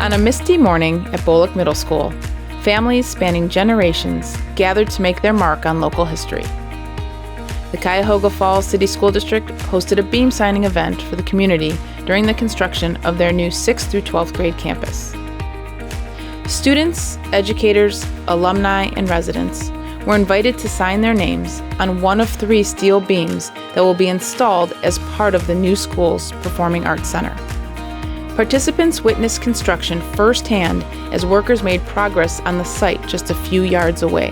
On a misty morning at Bolich Middle School, families spanning generations gathered to make their mark on local history. The Cuyahoga City School District hosted a beam signing event for the community during the construction of their new 6th through 12th grade campus. Students, educators, alumni, and residents were invited to sign their names on one of 3 steel beams that will be installed as part of the new school's Performing Arts Center. Participants witnessed construction firsthand as workers made progress on the site just a few yards away.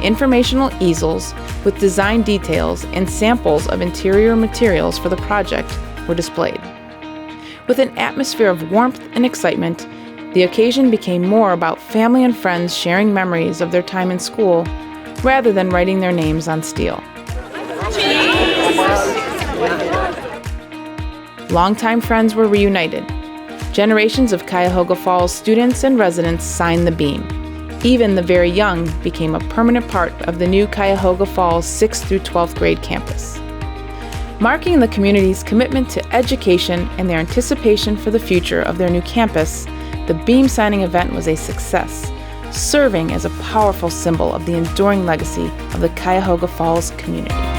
Informational easels with design details and samples of interior materials for the project were displayed. With an atmosphere of warmth and excitement, the occasion became more about family and friends sharing memories of their time in school rather than writing their names on steel. Longtime friends were reunited. Generations of Cuyahoga Falls students and residents signed the beam. Even the very young became a permanent part of the new Cuyahoga Falls 6th through 12th grade campus. Marking the community's commitment to education and their anticipation for the future of their new campus, the beam signing event was a success, serving as a powerful symbol of the enduring legacy of the Cuyahoga Falls community.